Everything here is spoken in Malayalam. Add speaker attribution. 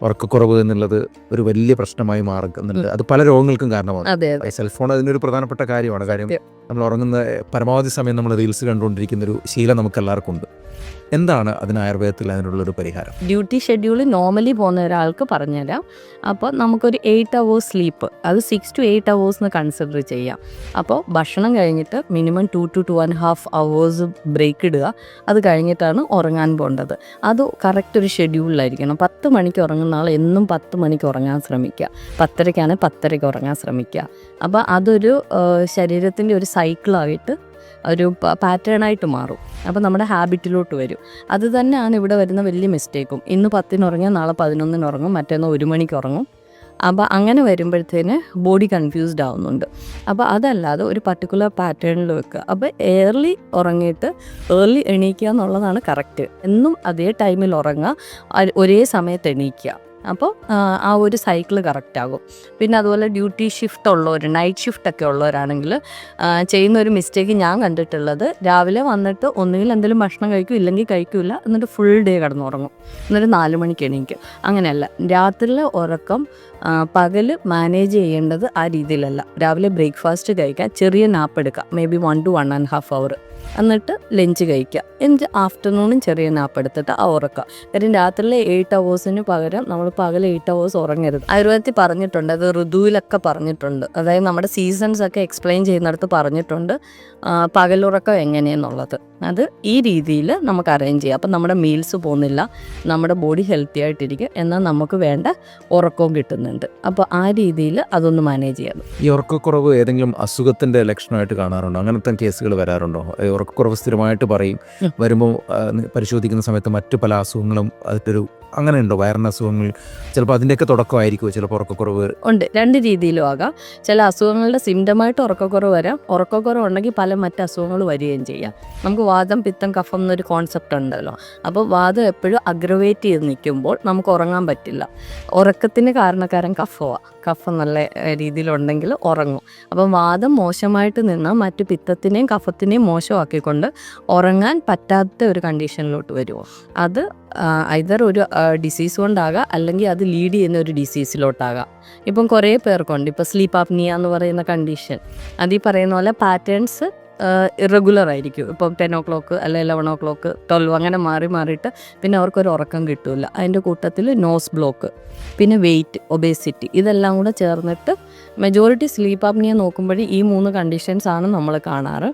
Speaker 1: ഉറക്കക്കുറവ് എന്നുള്ളത് ഒരു വലിയ പ്രശ്നമായി മാറുന്നുണ്ട്. അത് പല രോഗങ്ങൾക്കും കാരണമാണ്. സെൽഫോൺ അതിനൊരു പ്രധാനപ്പെട്ട കാര്യമാണ്. കാര്യം നമ്മൾ ഉറങ്ങുന്ന പരമാവധി സമയം നമ്മൾ റീൽസ് കണ്ടുകൊണ്ടിരിക്കുന്നൊരു ശീലം നമുക്ക് എല്ലാവർക്കും ഉണ്ട്. എന്താണ് അതിന് ആയുർവേദത്തിൽ അതിനുള്ളൊരു പരിഹാരം?
Speaker 2: ഡ്യൂട്ടി ഷെഡ്യൂൾ നോർമലി പോകുന്ന ഒരാൾക്ക് പറഞ്ഞുതരാം. അപ്പോൾ നമുക്കൊരു 8 hours സ്ലീപ്പ്, അത് 6 to 8 hours എന്ന് കൺസിഡർ ചെയ്യാം. അപ്പോൾ ഭക്ഷണം കഴിഞ്ഞിട്ട് മിനിമം 2 to 2.5 hours ബ്രേക്ക് ഇടുക. അത് കഴിഞ്ഞിട്ടാണ് ഉറങ്ങാൻ പോകേണ്ടത്. അത് കറക്റ്റ് ഒരു ഷെഡ്യൂളിലായിരിക്കണം. 10 മണിക്ക് ഉറങ്ങുന്ന ആൾ എന്നും 10 മണിക്ക് ഉറങ്ങാൻ ശ്രമിക്കുക. 10:30 10:30 ഉറങ്ങാൻ ശ്രമിക്കുക. അപ്പോൾ അതൊരു ശരീരത്തിൻ്റെ ഒരു സൈക്കിളായിട്ട് ഒരു പാറ്റേണായിട്ട് മാറും. അപ്പോൾ നമ്മുടെ ഹാബിറ്റിലോട്ട് വരും. അത് തന്നെയാണ് ഇവിടെ വരുന്ന വലിയ മിസ്റ്റേക്കും. ഇന്ന് 10 ഉറങ്ങിയാൽ നാളെ 11 ഉറങ്ങും, മറ്റൊന്ന് 1 മണിക്ക് ഉറങ്ങും. അപ്പോൾ അങ്ങനെ വരുമ്പോഴത്തേന് ബോഡി കൺഫ്യൂസ്ഡ് ആവുന്നുണ്ട്. അപ്പോൾ അതല്ലാതെ ഒരു പർട്ടിക്കുലർ പാറ്റേണിൽ വെക്കുക. അപ്പോൾ ഏർലി ഉറങ്ങിയിട്ട് ഏർലി എണീക്കുക എന്നുള്ളതാണ് കറക്റ്റ്. എന്നും അതേ ടൈമിൽ ഉറങ്ങുക, ഒരേ സമയത്ത് എണീക്കുക. അപ്പോൾ ആ ഒരു സൈക്കിൾ കറക്റ്റാകും. പിന്നെ അതുപോലെ ഡ്യൂട്ടി ഷിഫ്റ്റ് ഉള്ളവർ, നൈറ്റ് ഷിഫ്റ്റൊക്കെ ഉള്ളവരാണെങ്കിൽ ചെയ്യുന്ന ഒരു മിസ്റ്റേക്ക് ഞാൻ കണ്ടിട്ടുള്ളത്, രാവിലെ വന്നിട്ട് ഒന്നുകിൽ എന്തെങ്കിലും ഭക്ഷണം കഴിക്കും, ഇല്ലെങ്കിൽ കഴിക്കില്ല, എന്നിട്ട് ഫുൾ ഡേ കിടന്നുറങ്ങും, എന്നിട്ട് 4 മണിക്ക് എണീക്കും. അങ്ങനെയല്ല. രാത്രിയിലെ ഉറക്കം പകൽ മാനേജ് ചെയ്യേണ്ടത് ആ രീതിയിലല്ല. രാവിലെ ബ്രേക്ക്ഫാസ്റ്റ് കഴിക്കുക, ചെറിയ നാപ്പ് എടുക്കുക, മേ ബി 1 to 1.5 hour, എന്നിട്ട് ലഞ്ച് കഴിക്കുക. എന്നിട്ട് ആഫ്റ്റർനൂണും ചെറിയ നാപ്പ് എടുത്തിട്ട് ഉറക്കുക. കാര്യം രാത്രിയിലെ 8 hours പകരം നമ്മൾ പകൽ 8 hours ഉറങ്ങരുത്. ആയുർവേദത്തിൽ പറഞ്ഞിട്ടുണ്ട്, അത് ഋതുവിലൊക്കെ പറഞ്ഞിട്ടുണ്ട്. അതായത് നമ്മുടെ സീസൺസ് ഒക്കെ എക്സ്പ്ലെയിൻ ചെയ്യുന്നിടത്ത് പറഞ്ഞിട്ടുണ്ട് പകലുറക്കം എങ്ങനെയെന്നുള്ളത്. അത് ഈ രീതിയിൽ നമുക്ക് അറേഞ്ച് ചെയ്യാം. അപ്പം നമ്മുടെ മീൽസ് പോകുന്നില്ല, നമ്മുടെ ബോഡി ഹെൽത്തി ആയിട്ടിരിക്കും, എന്നാൽ നമുക്ക് വേണ്ട ഉറക്കവും കിട്ടുന്നുണ്ട്. അപ്പോൾ ആ രീതിയിൽ അതൊന്ന് മാനേജ് ചെയ്യാം.
Speaker 1: ഈ ഉറക്കക്കുറവ് ഏതെങ്കിലും അസുഖത്തിൻ്റെ ലക്ഷണമായിട്ട് കാണാറുണ്ടോ? അങ്ങനത്തെ കേസുകൾ വരാറുണ്ടോ? ഉറക്കക്കുറവ് സ്ഥിരമായിട്ട് പറയും, വരുമ്പോൾ പരിശോധിക്കുന്ന സമയത്ത് മറ്റു പല അസുഖങ്ങളും അതിട്ടൊരു അങ്ങനെ ഉണ്ടോ? വയറിന് അസുഖങ്ങൾ ചിലപ്പോൾ അതിൻ്റെയൊക്കെ തുടക്കമായിരിക്കും ചിലപ്പോൾ ഉറക്കക്കുറവ്
Speaker 2: ഉണ്ട്. 2 രീതിയിലും ആകാം. ചില അസുഖങ്ങളുടെ സിംറ്റമായിട്ട് ഉറക്കക്കുറവ് വരാം. ഉറക്കക്കുറവ് ഉണ്ടെങ്കിൽ പല മറ്റ് അസുഖങ്ങൾ വരികയും ചെയ്യാം. നമുക്ക് വാദം, പിത്തം, കഫം എന്നൊരു കോൺസെപ്റ്റ് ഉണ്ടല്ലോ. അപ്പോൾ വാദം എപ്പോഴും അഗ്രവേറ്റ് ചെയ്ത് നിൽക്കുമ്പോൾ നമുക്ക് ഉറങ്ങാൻ പറ്റില്ല. ഉറക്കത്തിന് കാരണക്കാരൻ കഫമാണ്. കഫം നല്ല രീതിയിലുണ്ടെങ്കിൽ ഉറങ്ങും. അപ്പം വാദം മോശമായിട്ട് നിന്നാൽ മറ്റു പിത്തത്തിനെയും കഫത്തിനെയും മോശമാക്കിക്കൊണ്ട് ഉറങ്ങാൻ പറ്റാത്ത ഒരു കണ്ടീഷനിലോട്ട് വരുമോ. അത് ഐദർ ഒരു ഡിസീസ് കൊണ്ടാകാം, അല്ലെങ്കിൽ അത് ലീഡ് ചെയ്യുന്ന ഒരു ഡിസീസിലോട്ടാകാം. ഇപ്പം കുറേ പേർക്കുണ്ട് ഇപ്പോൾ സ്ലീപ്പ് ആപ്നിയ എന്ന് പറയുന്ന കണ്ടീഷൻ. അത് ഈ പറയുന്ന പോലെ പാറ്റേൺസ് ഇറഗുലർ ആയിരിക്കും. ഇപ്പം 10 o'clock അല്ലെങ്കിൽ 11 o'clock 12 അങ്ങനെ മാറിയിട്ട് പിന്നെ അവർക്കൊരു ഉറക്കം കിട്ടില്ല. അതിൻ്റെ കൂട്ടത്തിൽ നോസ് ബ്ലോക്ക്, പിന്നെ വെയിറ്റ്, ഒബേസിറ്റി, ഇതെല്ലാം കൂടെ ചേർന്നിട്ട് മെജോറിറ്റി സ്ലീപ്പ് ആപ്നിയ നോക്കുമ്പോഴേ ഈ 3 കണ്ടീഷൻസ് ആണ് നമ്മൾ കാണാറ്.